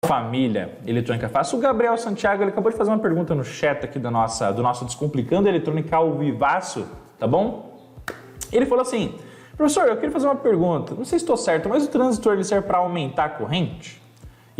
Família Eletrônica Fácil. O Gabriel Santiago, ele acabou de fazer uma pergunta no chat aqui do nosso Descomplicando Eletrônica ao Vivaço, tá bom? Ele falou assim: professor, eu queria fazer uma pergunta, não sei se estou certo, mas o transistor ele serve para aumentar a corrente?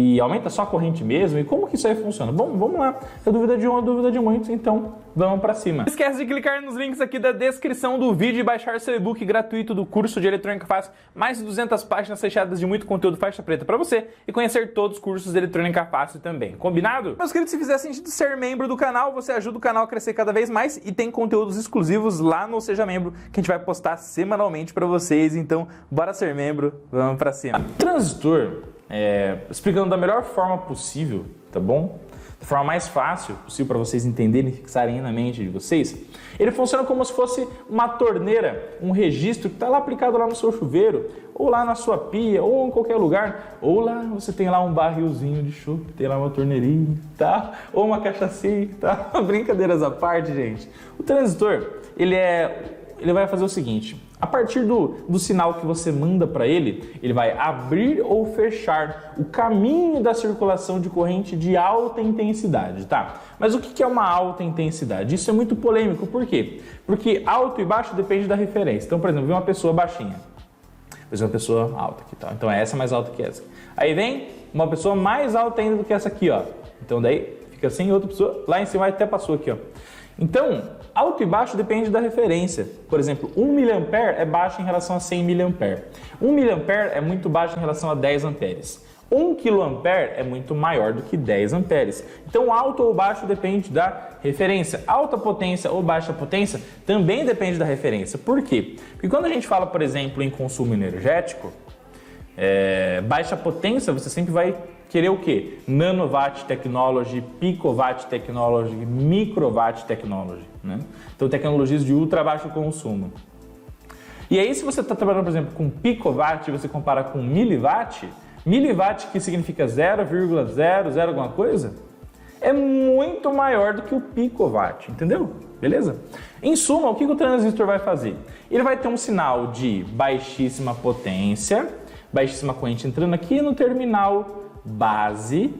E aumenta só a corrente mesmo? E como que isso aí funciona? Bom, vamos lá. É dúvida de um, é dúvida de muitos, então vamos para cima. Não esquece de clicar nos links aqui da descrição do vídeo e baixar seu e-book gratuito do curso de Eletrônica Fácil. Mais de 200 páginas fechadas de muito conteúdo faixa preta para você e conhecer todos os cursos de Eletrônica Fácil também. Combinado? Meus queridos, se fizer sentido ser membro do canal, você ajuda o canal a crescer cada vez mais e tem conteúdos exclusivos lá no Seja Membro que a gente vai postar semanalmente para vocês. Então, bora ser membro, vamos para cima. Transistor. Explicando da melhor forma possível, tá bom? Da forma mais fácil possível para vocês entenderem e fixarem na mente de vocês. Ele funciona como se fosse uma torneira, um registro que está lá aplicado lá no seu chuveiro, ou lá na sua pia, ou em qualquer lugar, ou lá você tem lá um barrilzinho de chope, tem lá uma torneirinha, tá? Ou uma cachaçinha, tá? Brincadeiras à parte, gente. O transistor, ele vai fazer o seguinte: a partir do sinal que você manda para ele, ele vai abrir ou fechar o caminho da circulação de corrente de alta intensidade, tá? Mas o que é uma alta intensidade? Isso é muito polêmico, por quê? Porque alto e baixo depende da referência. Então, por exemplo, vem uma pessoa baixinha, depois uma pessoa alta aqui, tá? Então essa é mais alta que essa. Aí vem uma pessoa mais alta ainda do que essa aqui, ó. Então daí fica assim, outra pessoa lá em cima até passou aqui, ó. Então, alto e baixo depende da referência. Por exemplo, 1 mA é baixo em relação a 100 mA. 1 mA é muito baixo em relação a 10 amperes. 1 kA é muito maior do que 10 amperes. Então, alto ou baixo depende da referência. Alta potência ou baixa potência também depende da referência. Por quê? Porque quando a gente fala, por exemplo, em consumo energético, baixa potência, você sempre vai querer o quê? Nanowatt technology, picowatt technology, microwatt technology, né? Então, tecnologias de ultra baixo consumo. E aí, se você está trabalhando, por exemplo, com picowatt e você compara com miliwatt, miliwatt, que significa 0,00 alguma coisa, é muito maior do que o picowatt, entendeu? Beleza? Em suma, o que o transistor vai fazer? Ele vai ter um sinal de baixíssima potência, baixíssima corrente entrando aqui no terminal base.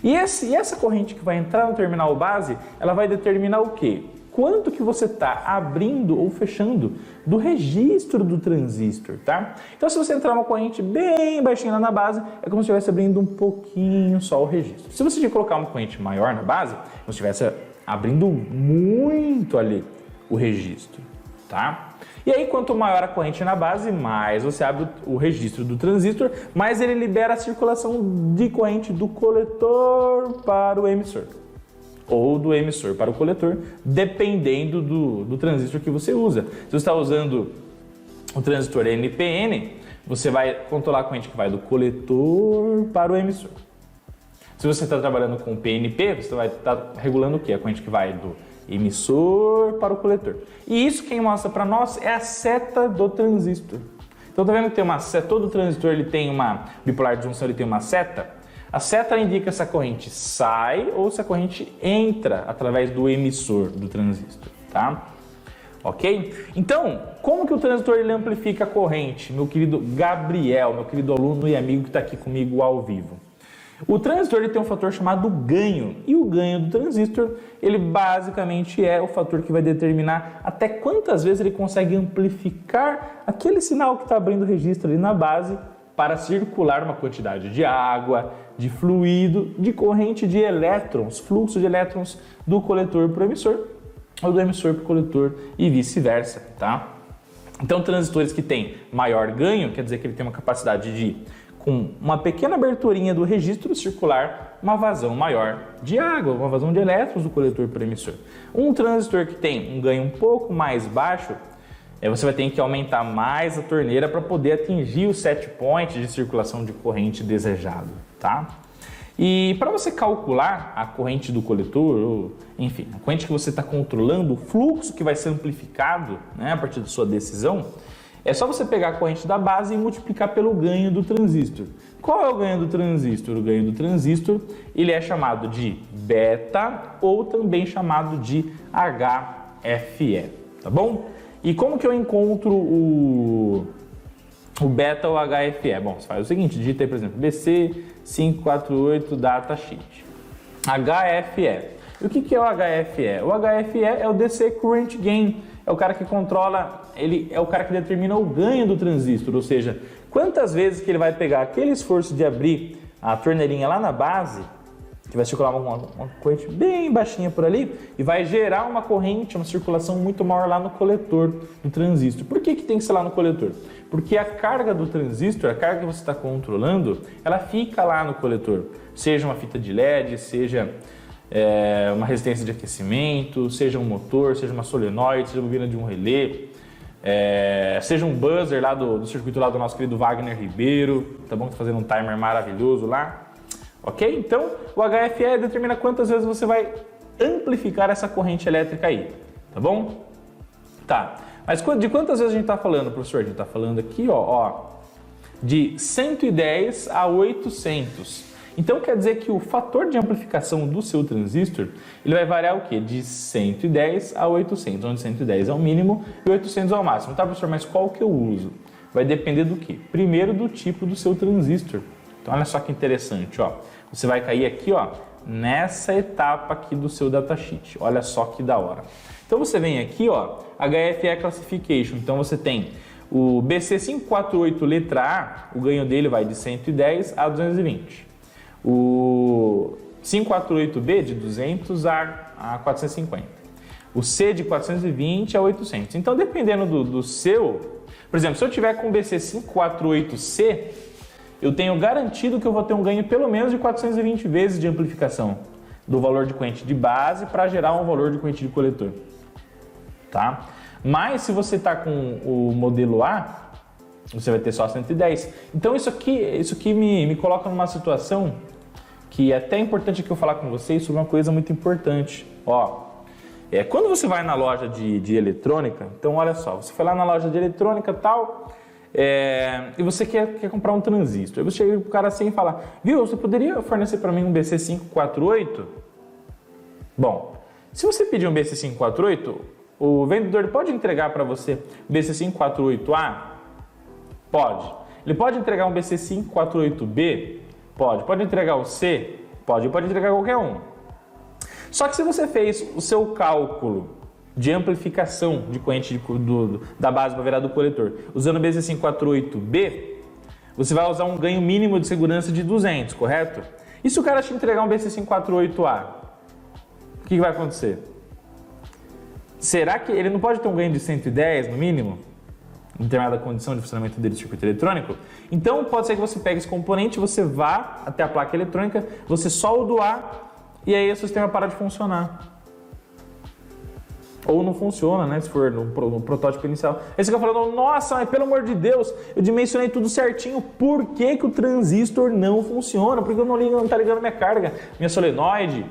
E essa corrente que vai entrar no terminal base, ela vai determinar o quê? Quanto que você está abrindo ou fechando do registro do transistor, tá? Então, se você entrar uma corrente bem baixinha lá na base, é como se estivesse abrindo um pouquinho só o registro. Se você colocar uma corrente maior na base, como se estivesse abrindo muito ali o registro, tá? E aí, quanto maior a corrente na base, mais você abre o registro do transistor, mais ele libera a circulação de corrente do coletor para o emissor. Ou do emissor para o coletor, dependendo do transistor que você usa. Se você está usando o transistor NPN, você vai controlar a corrente que vai do coletor para o emissor. Se você está trabalhando com PNP, você vai estar regulando o quê? A corrente que vai do emissor para o coletor. E isso quem mostra para nós é a seta do transistor. Então tá vendo que tem uma seta, todo transistor ele tem uma bipolar de junção, ele tem uma seta. A seta indica se a corrente sai ou se a corrente entra através do emissor do transistor, tá? Ok? Então, como que o transistor ele amplifica a corrente? Meu querido Gabriel, meu querido aluno e amigo que está aqui comigo ao vivo. O transistor ele tem um fator chamado ganho, e o ganho do transistor, ele basicamente é o fator que vai determinar até quantas vezes ele consegue amplificar aquele sinal que está abrindo o registro ali na base para circular uma quantidade de água, de fluido, de corrente de elétrons, fluxo de elétrons do coletor para o emissor, ou do emissor para o coletor e vice-versa, tá? Então, transistores que têm maior ganho, quer dizer que ele tem uma capacidade de, com uma pequena aberturinha do registro circular, uma vazão maior de água, uma vazão de elétrons do coletor para o emissor. Um transistor que tem um ganho um pouco mais baixo, você vai ter que aumentar mais a torneira para poder atingir o set point de circulação de corrente desejado, tá? E para você calcular a corrente do coletor, ou, enfim, a corrente que você está controlando, o fluxo que vai ser amplificado, né, a partir da sua decisão, é só você pegar a corrente da base e multiplicar pelo ganho do transistor. Qual é o ganho do transistor? O ganho do transistor ele é chamado de beta ou também chamado de HFE, tá bom? E como que eu encontro o beta ou HFE? Bom, você faz o seguinte, digita aí, por exemplo, BC 548 datasheet. HFE. E o que é o HFE? O HFE é o DC Current Gain, é o cara que controla, ele é o cara que determina o ganho do transistor, ou seja, quantas vezes que ele vai pegar aquele esforço de abrir a torneirinha lá na base, que vai circular uma corrente bem baixinha por ali, e vai gerar uma corrente, uma circulação muito maior lá no coletor do transistor. Por que tem que ser lá no coletor? Porque a carga do transistor, a carga que você está controlando, ela fica lá no coletor. Seja uma fita de LED, seja uma resistência de aquecimento, seja um motor, seja uma solenoide, seja uma bobina de um relé, seja um buzzer lá do circuito lá do nosso querido Wagner Ribeiro, tá bom? Tá fazendo um timer maravilhoso lá. Ok? Então, o HFE determina quantas vezes você vai amplificar essa corrente elétrica aí, tá bom? Tá, mas de quantas vezes a gente está falando, professor? A gente está falando aqui, de 110 a 800. Então, quer dizer que o fator de amplificação do seu transistor, ele vai variar o quê? De 110 a 800, onde 110 é o mínimo e 800 é o máximo. Tá, professor, mas qual que eu uso? Vai depender do quê? Primeiro, do tipo do seu transistor. Então, olha só que interessante, Você vai cair aqui, nessa etapa aqui do seu datasheet. Olha só que da hora. Então, você vem aqui, HFE Classification. Então, você tem o BC548 letra A, o ganho dele vai de 110 a 220. O 548B de 200 a 450. O C de 420 a 800. Então, dependendo do seu... Por exemplo, se eu tiver com o BC548C... eu tenho garantido que eu vou ter um ganho pelo menos de 420 vezes de amplificação do valor de corrente de base para gerar um valor de corrente de coletor, tá? Mas se você está com o modelo A, você vai ter só 110. Então isso aqui me coloca numa situação que é até importante que eu falar com vocês sobre uma coisa muito importante. Quando você vai na loja de eletrônica, então olha só, você foi lá na loja de eletrônica tal... e você quer comprar um transistor. Aí você chega pro cara assim e fala: viu, você poderia fornecer para mim um BC548? Bom, se você pedir um BC548, o vendedor pode entregar para você BC548A? Pode. Ele pode entregar um BC548B? Pode. Pode entregar o C? Pode. Pode entregar qualquer um. Só que se você fez o seu cálculo de amplificação de corrente da base para virar do coletor, usando o BC548B, você vai usar um ganho mínimo de segurança de 200, correto? E se o cara te entregar um BC548A, o que vai acontecer? Será que ele não pode ter um ganho de 110 no mínimo? Em determinada condição de funcionamento dele do circuito eletrônico? Então pode ser que você pegue esse componente, você vá até a placa eletrônica, você solda o A e aí o sistema para de funcionar. Ou não funciona, né? Se for no protótipo inicial. Aí você fica falando: nossa, mas pelo amor de Deus, eu dimensionei tudo certinho. Por que o transistor não funciona? Por que não está ligando minha carga, minha solenoide,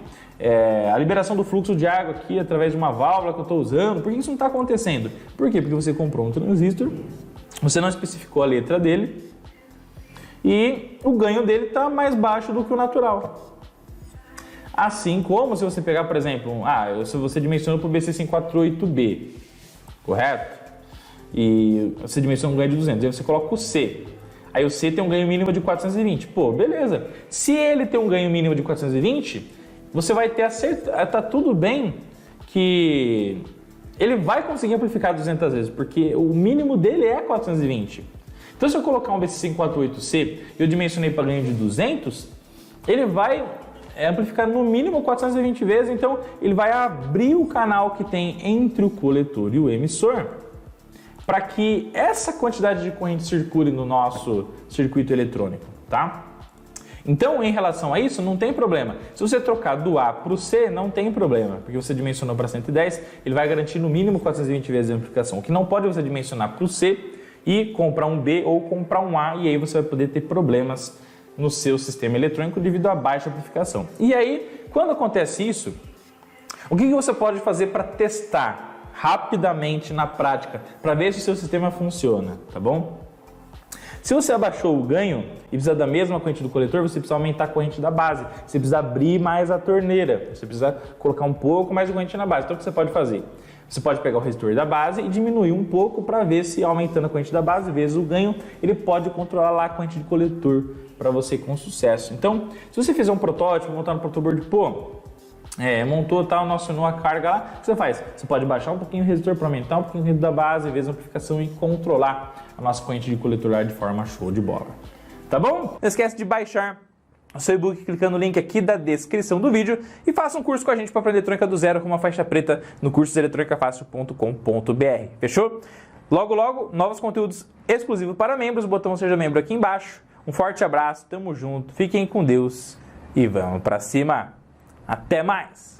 a liberação do fluxo de água aqui através de uma válvula que eu estou usando? Por que isso não está acontecendo? Por quê? Porque você comprou um transistor, você não especificou a letra dele e o ganho dele está mais baixo do que o natural. Assim como se você pegar, por exemplo, se você dimensionou para o BC548B, correto? E você dimensiona um ganho de 200, aí você coloca o C. Aí o C tem um ganho mínimo de 420. Pô, beleza. Se ele tem um ganho mínimo de 420, você vai ter tá tudo bem que ele vai conseguir amplificar 200 vezes, porque o mínimo dele é 420. Então, se eu colocar um BC548C e eu dimensionei para ganho de 200, ele vai amplificar no mínimo 420 vezes, então ele vai abrir o canal que tem entre o coletor e o emissor para que essa quantidade de corrente circule no nosso circuito eletrônico, tá? Então, em relação a isso, não tem problema. Se você trocar do A para o C, não tem problema, porque você dimensionou para 110, ele vai garantir no mínimo 420 vezes a amplificação. O que não pode você dimensionar para o C e comprar um B ou comprar um A, e aí você vai poder ter problemas no seu sistema eletrônico devido à baixa amplificação. E aí, quando acontece isso, o que você pode fazer para testar rapidamente na prática, para ver se o seu sistema funciona, tá bom? Se você abaixou o ganho e precisa da mesma corrente do coletor, você precisa aumentar a corrente da base, você precisa abrir mais a torneira, você precisa colocar um pouco mais de corrente na base. Então, o que você pode fazer? Você pode pegar o resistor da base e diminuir um pouco para ver se aumentando a corrente da base vezes o ganho, ele pode controlar lá a corrente de coletor para você com sucesso. Então, se você fizer um protótipo, montar no protoboard, montou o nosso nó, a carga lá, o que você faz? Você pode baixar um pouquinho o resistor para aumentar um pouquinho da base, vezes a amplificação e controlar a nossa corrente de coletor ar de forma show de bola. Tá bom? Não esquece de baixar o seu e-book clicando no link aqui da descrição do vídeo e faça um curso com a gente para aprender eletrônica do zero com uma faixa preta no cursoseletronicafácil.com.br. Fechou? Logo, logo, novos conteúdos exclusivos para membros. O botão Seja Membro aqui embaixo. Um forte abraço, tamo junto, fiquem com Deus e vamos pra cima. Até mais!